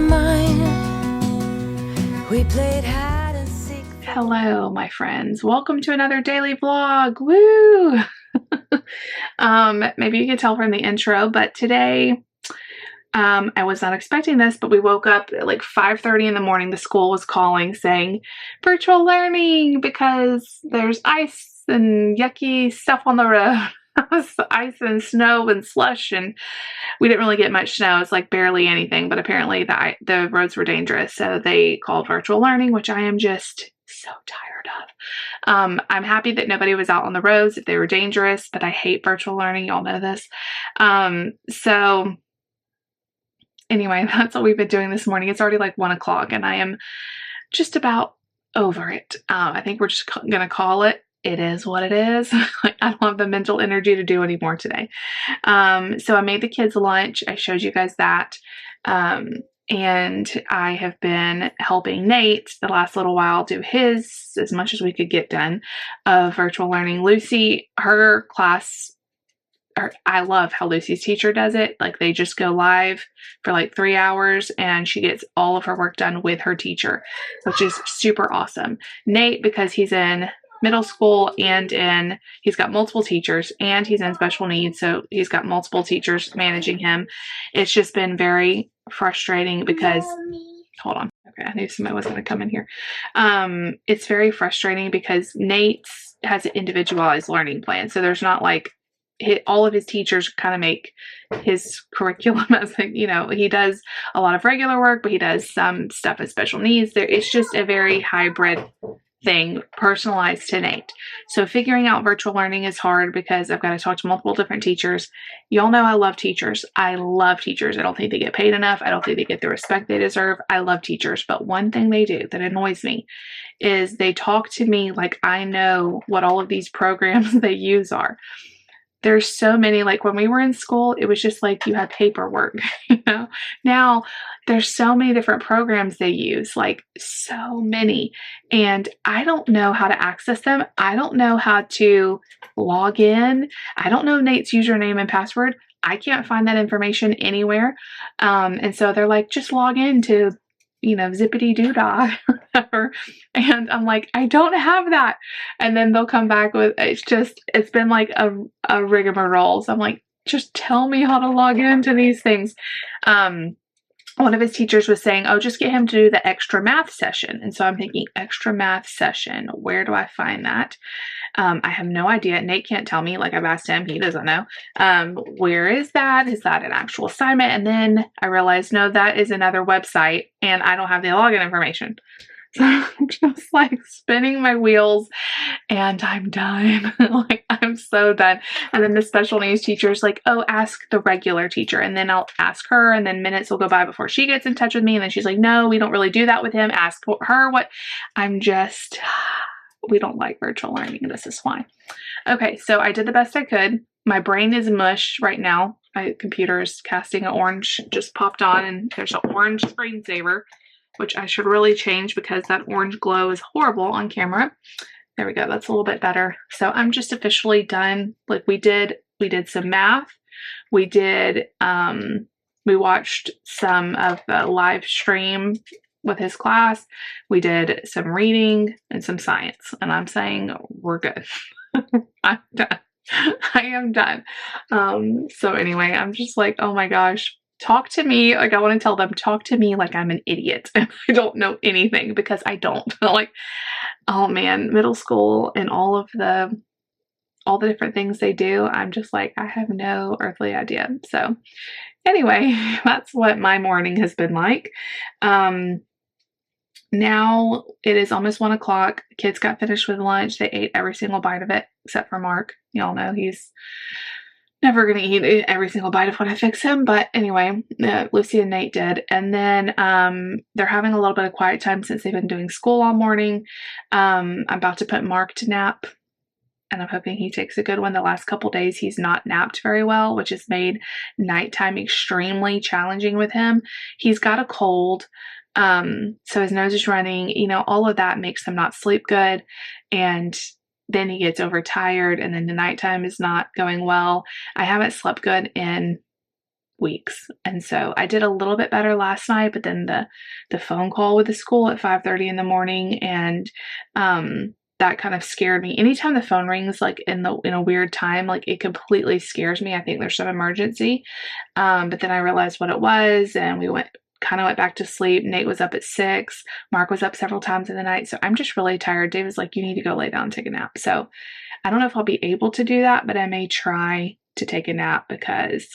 mind. We played hide and seek. Hello, my friends. Welcome to another daily vlog. Woo! Maybe you can tell from the intro, but today I was not expecting this, but we woke up at like 5:30 in the morning. The school was calling saying virtual learning because there's ice and yucky stuff on the road. Ice and snow and slush, and we didn't really get much snow. It's like barely anything, but apparently the roads were dangerous, so they called virtual learning, which I am just so tired of. I'm happy that nobody was out on the roads if they were dangerous, but I hate virtual learning. Y'all know this. So anyway, that's what we've been doing this morning. It's already like 1 o'clock, and I am just about over it. I think we're just gonna call it. It is what it is. Like, I don't have the mental energy to do any more today. So I made the kids lunch. I showed you guys that. And I have been helping Nate the last little while do his, as much as we could get done, of virtual learning. Lucy, her class, I love how Lucy's teacher does it. Like, they just go live for like 3 hours and she gets all of her work done with her teacher, which is super awesome. Nate, because he's in middle school and he's got multiple teachers and he's in special needs, so he's got multiple teachers managing him. It's just been very frustrating because hold on, okay, I knew somebody was going to come in here. It's very frustrating because Nate has an individualized learning plan, so there's not like all of his teachers kind of make his curriculum as like, he does a lot of regular work, but he does some stuff as special needs. It's just a very hybrid thing, personalized to Nate. So figuring out virtual learning is hard because I've got to talk to multiple different teachers. Y'all know I love teachers. I love teachers. I don't think they get paid enough. I don't think they get the respect they deserve. I love teachers. But one thing they do that annoys me is they talk to me like I know what all of these programs they use are. There's so many, like when we were in school, it was just like you had paperwork, Now there's so many different programs they use, like so many, and I don't know how to access them. I don't know how to log in. I don't know Nate's username and password. I can't find that information anywhere. And so they're like, just log into, zippity doo dah or whatever. And I'm like, I don't have that. And then they'll come back with, it's been like a rigmarole. So I'm like, just tell me how to log into these things. One of his teachers was saying, oh, just get him to do the extra math session. And so I'm thinking, extra math session, where do I find that? I have no idea. Nate can't tell me. Like, I've asked him, he doesn't know. Where is that? Is that an actual assignment? And then I realized, no, that is another website and I don't have the login information. So I'm just like spinning my wheels and I'm done. Like, I'm so done. And then the special needs teacher is like, oh, ask the regular teacher. And then I'll ask her, and then minutes will go by before she gets in touch with me. And then she's like, no, we don't really do that with him. Ask her what. We don't like virtual learning. This is why. Okay, so I did the best I could. My brain is mush right now. My computer is casting an orange, just popped on, and there's an orange screensaver, which I should really change because that orange glow is horrible on camera. There we go. That's a little bit better. So I'm just officially done. Like, we did some math. We watched some of the live stream with his class. We did some reading and some science, and I'm saying we're good. I'm done. I am done. So anyway, I'm just like, oh my gosh, talk to me. Like, I want to tell them, talk to me like I'm an idiot and I don't know anything, because I don't. Like, oh man, middle school and all the different things they do, I'm just like, I have no earthly idea. So anyway, that's what my morning has been like. Now it is almost 1 o'clock. Kids got finished with lunch. They ate every single bite of it, except for Mark. Y'all know he's never going to eat every single bite of what I fix him. But anyway, Lucy and Nate did. And then they're having a little bit of quiet time since they've been doing school all morning. I'm about to put Mark to nap, and I'm hoping he takes a good one. The last couple days he's not napped very well, which has made nighttime extremely challenging with him. He's got a cold. So his nose is running, all of that makes him not sleep good. And then he gets overtired, and then the nighttime is not going well. I haven't slept good in weeks. And so I did a little bit better last night, but then the phone call with the school at 5:30 in the morning, and that kind of scared me. Anytime the phone rings like in a weird time, like it completely scares me. I think there's some emergency. But then I realized what it was, and we went back to sleep. Nate was up at 6. Mark was up several times in the night. So I'm just really tired. Dave was like, you need to go lay down and take a nap. So I don't know if I'll be able to do that, but I may try to take a nap because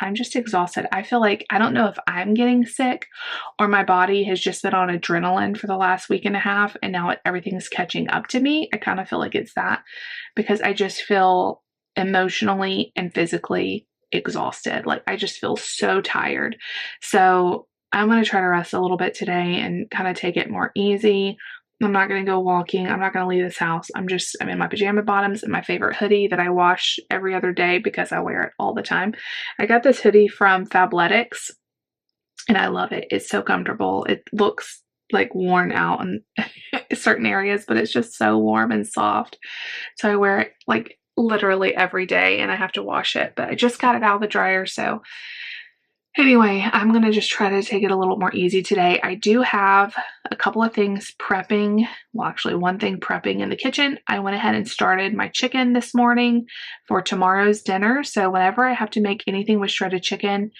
I'm just exhausted. I feel like, I don't know if I'm getting sick or my body has just been on adrenaline for the last week and a half, and now everything's catching up to me. I kind of feel like it's that, because I just feel emotionally and physically exhausted. Like I just feel so tired. So I'm going to try to rest a little bit today and kind of take it more easy. I'm not going to go walking. I'm not going to leave this house. I'm in my pajama bottoms and my favorite hoodie that I wash every other day because I wear it all the time. I got this hoodie from Fabletics and I love it. It's so comfortable. It looks like worn out in certain areas, but it's just so warm and soft. So I wear it like literally every day, and I have to wash it, but I just got it out of the dryer. So anyway, I'm going to just try to take it a little more easy today. I do have a couple of things prepping. Well, actually one thing prepping in the kitchen. I went ahead and started my chicken this morning for tomorrow's dinner. So whenever I have to make anything with shredded chicken,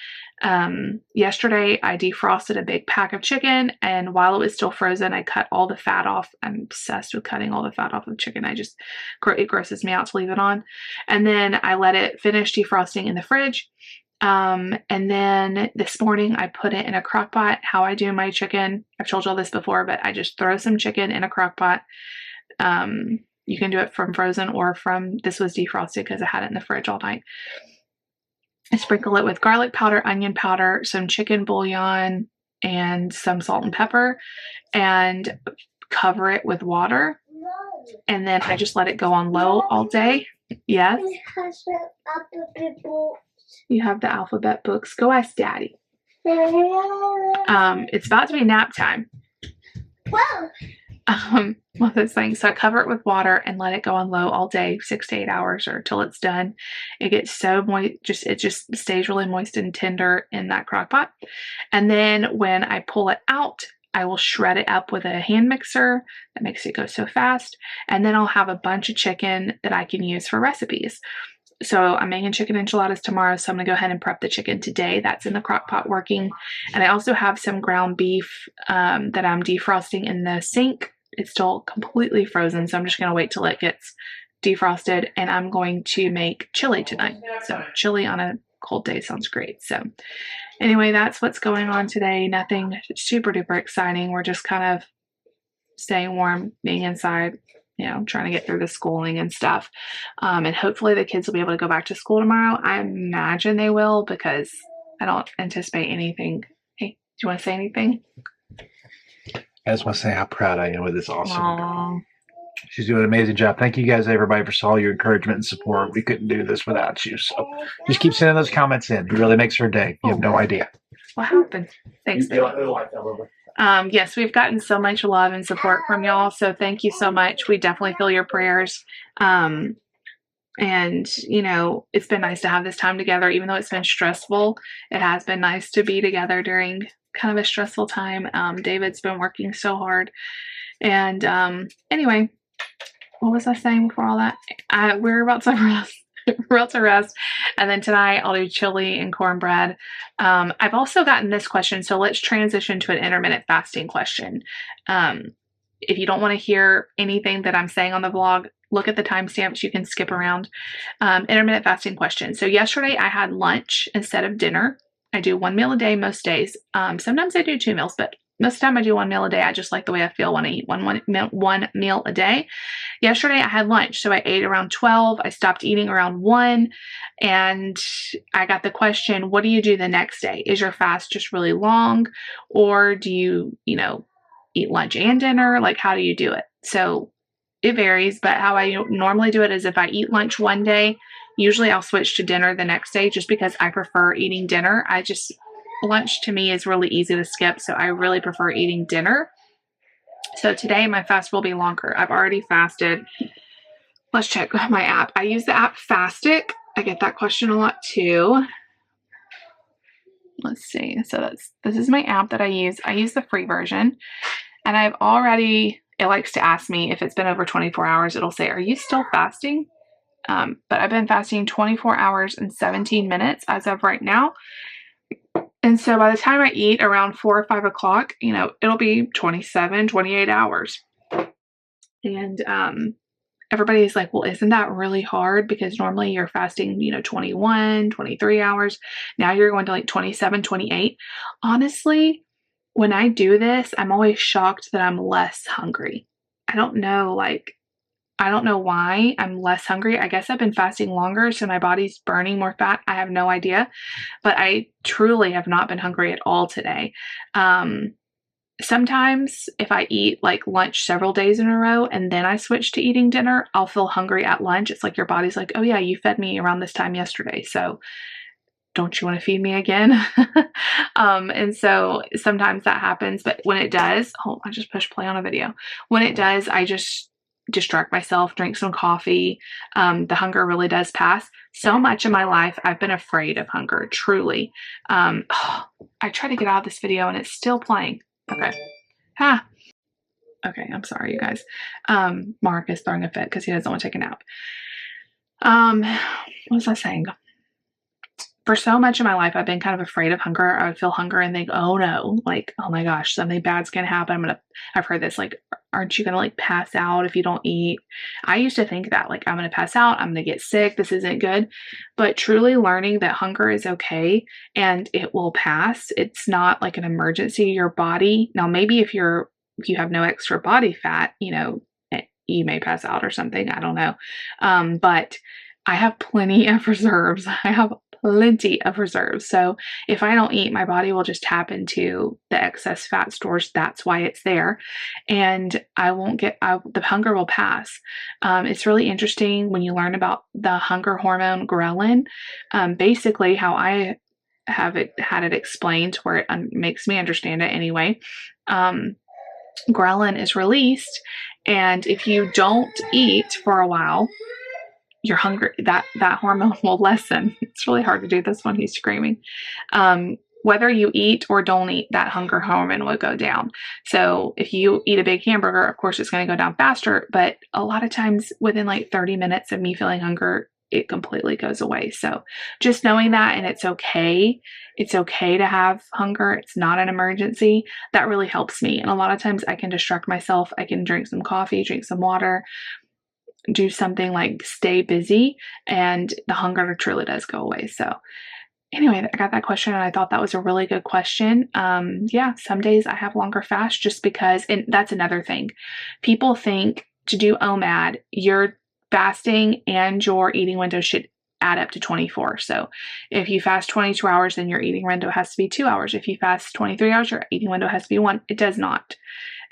yesterday I defrosted a big pack of chicken, and while it was still frozen, I cut all the fat off. I'm obsessed with cutting all the fat off of chicken. It grosses me out to leave it on. And then I let it finish defrosting in the fridge. And then this morning I put it in a crock pot. How I do my chicken, I've told you all this before, but I just throw some chicken in a crock pot. You can do it from frozen or this was defrosted because I had it in the fridge all night. I sprinkle it with garlic powder, onion powder, some chicken bouillon, and some salt and pepper, and cover it with water. And then I just let it go on low all day. Yes. You have the alphabet books. Go ask Daddy. It's about to be nap time. Well, this thing. So I cover it with water and let it go on low all day, 6 to 8 hours, or till it's done. It gets so moist, it just stays really moist and tender in that crock pot. And then when I pull it out, I will shred it up with a hand mixer. That makes it go so fast. And then I'll have a bunch of chicken that I can use for recipes. So I'm making chicken enchiladas tomorrow, so I'm going to go ahead and prep the chicken today. That's in the crock pot working. And I also have some ground beef that I'm defrosting in the sink. It's still completely frozen, so I'm just going to wait till it gets defrosted. And I'm going to make chili tonight. So chili on a cold day sounds great. So anyway, that's what's going on today. Nothing super duper exciting. We're just kind of staying warm, being inside, trying to get through the schooling and stuff. And hopefully the kids will be able to go back to school tomorrow. I imagine they will, because I don't anticipate anything. Hey, do you want to say anything? I just want to say how proud I am of this awesome girl. Aww. She's doing an amazing job. Thank you guys, everybody, for all your encouragement and support. We couldn't do this without you. So just keep sending those comments in. It really makes her day. You have no idea. What happened? Thanks, baby. Yes, we've gotten so much love and support from y'all. So thank you so much. We definitely feel your prayers. And, it's been nice to have this time together, even though it's been stressful. It has been nice to be together during kind of a stressful time. David's been working so hard. And anyway, what was I saying before all that? We're about to rest. We're about to rest. And then tonight I'll do chili and cornbread. I've also gotten this question, so let's transition to an intermittent fasting question. If you don't want to hear anything that I'm saying on the vlog, look at the timestamps. You can skip around. Intermittent fasting question. So yesterday I had lunch instead of dinner. I do 1 meal a day most days. Sometimes I do 2 meals, but most of the time I do 1 meal a day. I just like the way I feel when I eat one meal a day. Yesterday I had lunch, so I ate around 12. I stopped eating around 1, and I got the question, what do you do the next day? Is your fast just really long, or do you, eat lunch and dinner? Like, how do you do it? So it varies, but how I normally do it is if I eat lunch one day, usually I'll switch to dinner the next day just because I prefer eating dinner. Lunch to me is really easy to skip, so I really prefer eating dinner. So today my fast will be longer. I've already fasted. Let's check my app. I use the app Fastic. I get that question a lot too. let's see. So this is my app that I use. I use the free version, and I've already, it likes to ask me if it's been over 24 hours. It'll say, are you still fasting? But I've been fasting 24 hours and 17 minutes as of right now. And so by the time I eat around 4 or 5 o'clock, it'll be 27, 28 hours. And everybody's like, well, isn't that really hard? Because normally you're fasting, 21, 23 hours. Now you're going to like 27, 28. Honestly, when I do this, I'm always shocked that I'm less hungry. I don't know why I'm less hungry. I guess I've been fasting longer, so my body's burning more fat. I have no idea, but I truly have not been hungry at all today. Sometimes if I eat like lunch several days in a row and then I switch to eating dinner, I'll feel hungry at lunch. It's like your body's like, oh yeah, you fed me around this time yesterday, so don't you want to feed me again? And so sometimes that happens, but when it does, I just pushed play on a video. When it does, I just distract myself, drink some coffee. The hunger really does pass. So much in my life, I've been afraid of hunger, truly. I try to get out of this video and it's still playing. Okay. Okay, I'm sorry, you guys. Mark is throwing a fit because he doesn't want to take a nap. What was I saying? For so much of my life, I've been kind of afraid of hunger. I would feel hunger and think, oh no, like, oh my gosh, something bad's gonna happen. I've heard this, like, aren't you gonna like pass out if you don't eat? I used to think that, like, I'm gonna pass out, I'm gonna get sick, this isn't good. But truly learning that hunger is okay and it will pass. It's not like an emergency. Your body, now maybe if you have no extra body fat, you may pass out or something. I don't know. But I have plenty of reserves. I have plenty of reserves. So if I don't eat, my body will just tap into the excess fat stores. That's why it's there. And the hunger will pass. It's really interesting when you learn about the hunger hormone ghrelin. Basically how I had it explained where it makes me understand it anyway. Ghrelin is released, and if you don't eat for a while, your hunger, that hormone will lessen. It's really hard to do this when he's screaming. Whether you eat or don't eat, that hunger hormone will go down. So if you eat a big hamburger, of course it's going to go down faster, but a lot of times within like 30 minutes of me feeling hunger, it completely goes away. So just knowing that, and it's okay to have hunger. It's not an emergency. That really helps me. And a lot of times I can distract myself. I can drink some coffee, drink some water, do something like stay busy, and the hunger truly does go away. So anyway, I got that question and I thought that was a really good question. Yeah, some days I have longer fasts just because, and that's another thing. People think to do OMAD, your fasting and your eating window should add up to 24. So if you fast 22 hours, then your eating window has to be 2 hours. If you fast 23 hours, your eating window has to be 1. It does not.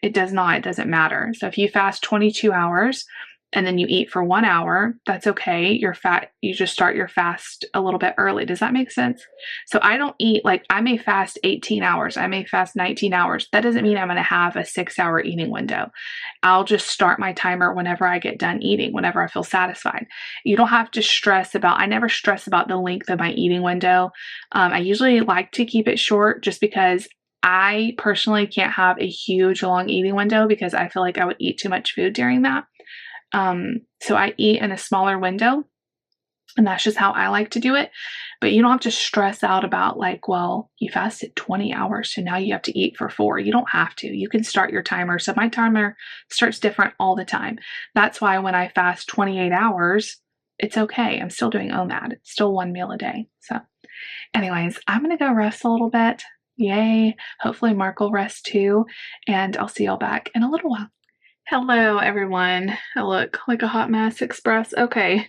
It doesn't matter. So if you fast 22 hours, and then you eat for 1 hour, that's okay. You just start your fast a little bit early. Does that make sense? So I don't eat, like, I may fast 18 hours. I may fast 19 hours. That doesn't mean I'm going to have a 6-hour eating window. I'll just start my timer whenever I get done eating, whenever I feel satisfied. You don't have to I never stress about the length of my eating window. I usually like to keep it short just because I personally can't have a huge long eating window because I feel like I would eat too much food during that. So I eat in a smaller window, and that's just how I like to do it. But you don't have to stress out about like, well, you fasted 20 hours, so now you have to eat for 4. You don't have to. You can start your timer. So my timer starts different all the time. That's why when I fast 28 hours, it's okay. I'm still doing OMAD. It's still 1 meal a day. So anyways, I'm going to go rest a little bit. Yay. Hopefully Mark will rest too. And I'll see y'all back in a little while. Hello, everyone. I look like a hot mess express. Okay.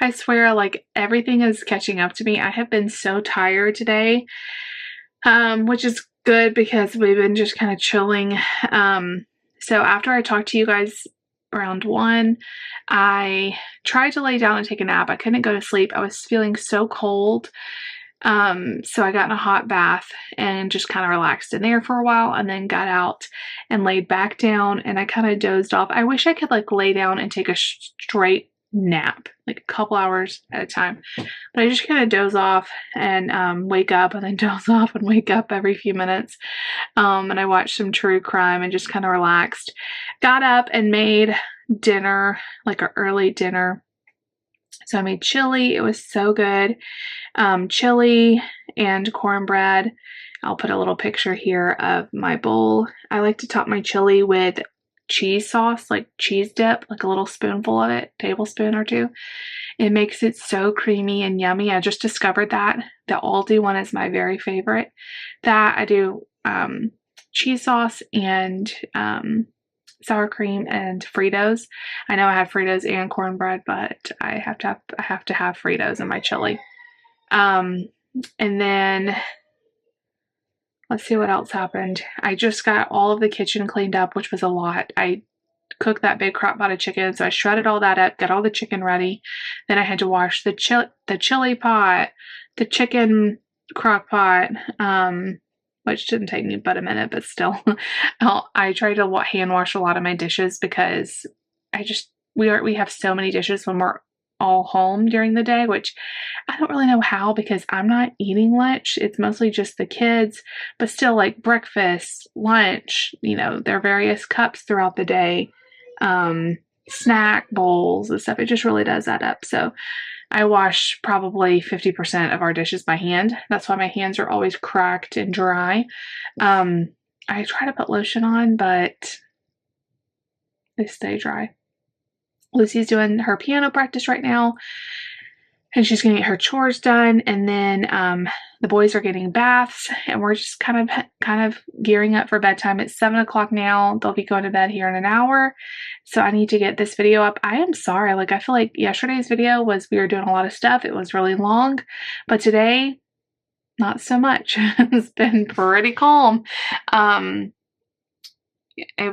I swear, like, everything is catching up to me. I have been so tired today, which is good because we've been just kind of chilling. So after I talked to you guys around 1, I tried to lay down and take a nap. I couldn't go to sleep. I was feeling so cold. So I got in a hot bath and just kind of relaxed in there for a while, and then got out and laid back down, and I kind of dozed off. I wish I could like lay down and take a straight nap, like a couple hours at a time. But I just kind of doze off and wake up and then doze off and wake up every few minutes. And I watched some true crime and just kind of relaxed. Got up and made dinner, like an early dinner. So I made chili. It was so good. Chili and cornbread. I'll put a little picture here of my bowl. I like to top my chili with cheese sauce, like cheese dip, like a little spoonful of it, tablespoon or two. It makes it so creamy and yummy. I just discovered that. The Aldi one is my very favorite. That I do cheese sauce and sour cream and Fritos. I know I have Fritos and cornbread, but I have to have Fritos in my chili. And then let's see what else happened. I just got all of the kitchen cleaned up, which was a lot. I cooked that big crock pot of chicken, so I shredded all that up, got all the chicken ready. Then I had to wash the chili pot, the chicken crock pot, which didn't take me but a minute, but still. I tried to hand wash a lot of my dishes because we have so many dishes when we're all home during the day, which I don't really know how because I'm not eating lunch. It's mostly just the kids, but still like breakfast, lunch, there are various cups throughout the day, snack bowls and stuff. It just really does add up. So I wash probably 50% of our dishes by hand. That's why my hands are always cracked and dry. I try to put lotion on, but they stay dry. Lucy's doing her piano practice right now, and she's going to get her chores done. And then the boys are getting baths, and we're just kind of gearing up for bedtime. It's 7 o'clock now. They'll be going to bed here in an hour. So I need to get this video up. I am sorry. I feel like yesterday's video we were doing a lot of stuff. It was really long, but today, not so much. It's been pretty calm. It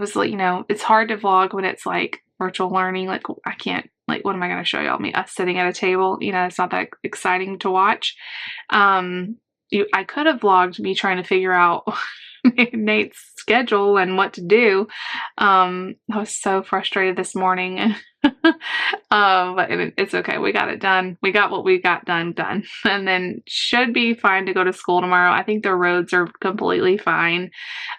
was it's hard to vlog when it's like virtual learning. I can't, what am I going to show y'all? Us sitting at a table, it's not that exciting to watch. I could have vlogged me trying to figure out Nate's schedule and what to do. I was so frustrated this morning. But it's okay. We got it done. We got what we got done. And then should be fine to go to school tomorrow. I think the roads are completely fine.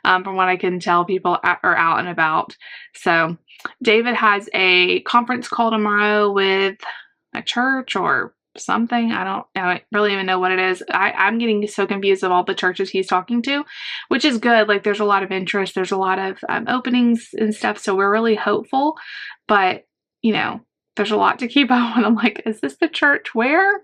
From what I can tell, people are out and about. So David has a conference call tomorrow with a church or something. I don't really even know what it is. I'm getting so confused of all the churches he's talking to, which is good. There's a lot of interest. There's a lot of openings and stuff. So we're really hopeful, but there's a lot to keep up with. I'm like, is this the church? Where?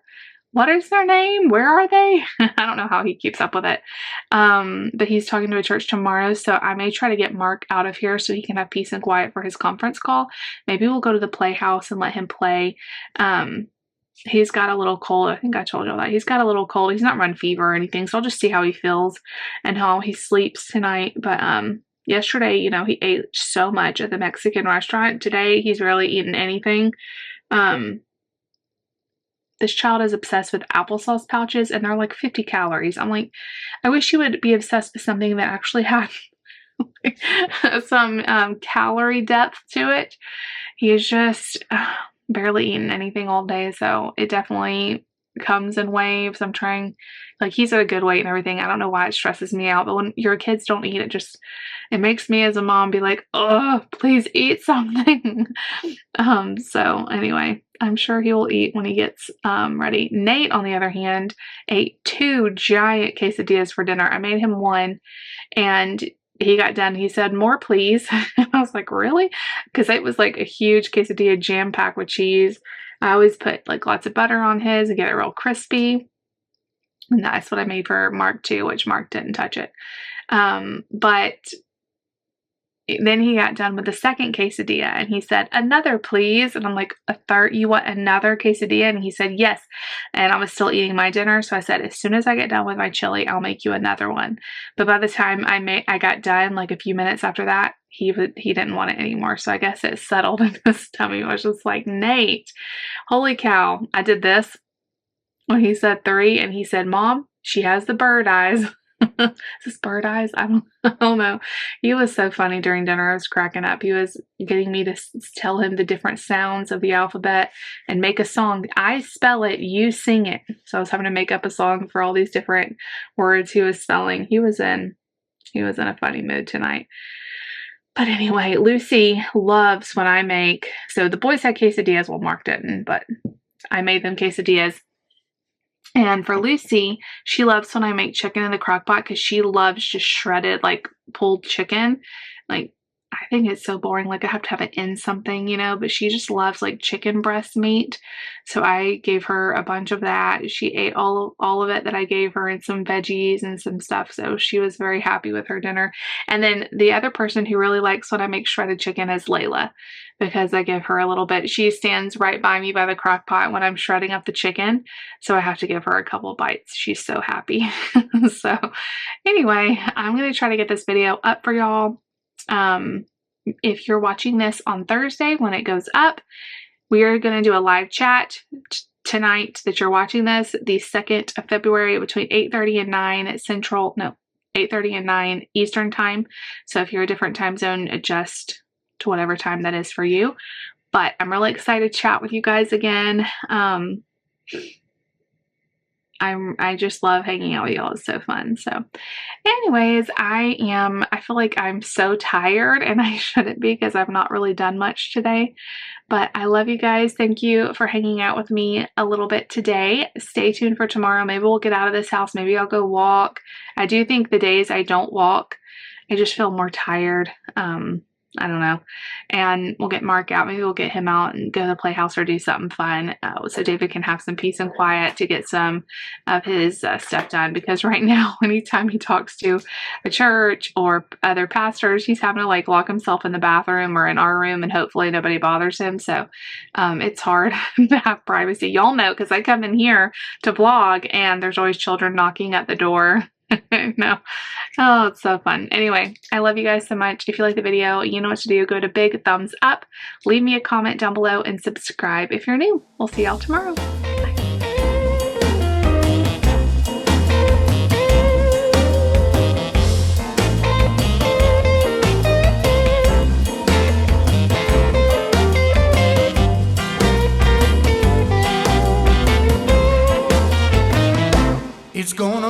What is their name? Where are they? I don't know how he keeps up with it. But he's talking to a church tomorrow. So I may try to get Mark out of here so he can have peace and quiet for his conference call. Maybe we'll go to the playhouse and let him play. He's got a little cold. I think I told you that. He's got a little cold. He's not run fever or anything. So I'll just see how he feels and how he sleeps tonight. But yesterday, he ate so much at the Mexican restaurant. Today, he's rarely eaten anything. This child is obsessed with applesauce pouches, and they're like 50 calories. I'm like, I wish he would be obsessed with something that actually had some calorie depth to it. He is just barely eaten anything all day, so it definitely comes in waves. I'm trying, he's at a good weight and everything. I don't know why it stresses me out, but when your kids don't eat, it makes me as a mom be like, oh, please eat something. So anyway, I'm sure he will eat when he gets ready. Nate, on the other hand, ate 2 giant quesadillas for dinner. I made him one, and he got done. He said, more, please. And I was like, really? Because it was like a huge quesadilla jam-packed with cheese. I always put lots of butter on his and get it real crispy. And that's what I made for Mark too, which Mark didn't touch it. But then he got done with the second quesadilla and he said, another please. And I'm like, a third? You want another quesadilla? And he said, yes. And I was still eating my dinner. So I said, as soon as I get done with my chili, I'll make you another one. But by the time I got done, a few minutes after that, he didn't want it anymore. So I guess it settled in his tummy. I was just like, Nate, holy cow. I did this when he said 3 and he said, Mom, she has the bird eyes. Is this bird eyes? I don't know. He was so funny during dinner. I was cracking up. He was getting me to tell him the different sounds of the alphabet and make a song. I spell it, you sing it. So I was having to make up a song for all these different words he was spelling. He was in a funny mood tonight. But anyway, Lucy loves when I make, so the boys had quesadillas, well, Mark didn't, but I made them quesadillas. And for Lucy, she loves when I make chicken in the crock pot because she loves just shredded, like pulled chicken. Like, I think it's so boring. Like, I have to have it in something, you know, but she just loves like chicken breast meat. So I gave her a bunch of that. She ate all of it that I gave her and some veggies and some stuff. So she was very happy with her dinner. And then the other person who really likes when I make shredded chicken is Layla, because I give her a little bit. She stands right by me by the crock pot when I'm shredding up the chicken. So I have to give her a couple bites. She's so happy. So anyway, I'm going to try to get this video up for y'all. If you're watching this on Thursday when it goes up, we are going to do a live chat tonight that you're watching this, the 2nd of February between 8:30 and 9 Central, no, 8:30 and 9 Eastern time. So if you're a different time zone, adjust to whatever time that is for you. But I'm really excited to chat with you guys again. I just love hanging out with y'all. It's so fun. So anyways, I feel like I'm so tired, and I shouldn't be because I've not really done much today, but I love you guys. Thank you for hanging out with me a little bit today. Stay tuned for tomorrow. Maybe we'll get out of this house. Maybe I'll go walk. I do think the days I don't walk, I just feel more tired. I don't know. And we'll get Mark out. Maybe we'll get him out and go to the playhouse or do something fun so David can have some peace and quiet to get some of his stuff done. Because right now, anytime he talks to a church or other pastors, he's having to like lock himself in the bathroom or in our room, and hopefully nobody bothers him. So it's hard to have privacy. Y'all know because I come in here to vlog and there's always children knocking at the door. No. Oh, it's so fun. Anyway, I love you guys so much. If you like the video, you know what to do. Go to big thumbs up, leave me a comment down below, and subscribe if you're new. We'll see y'all tomorrow. Bye. It's gonna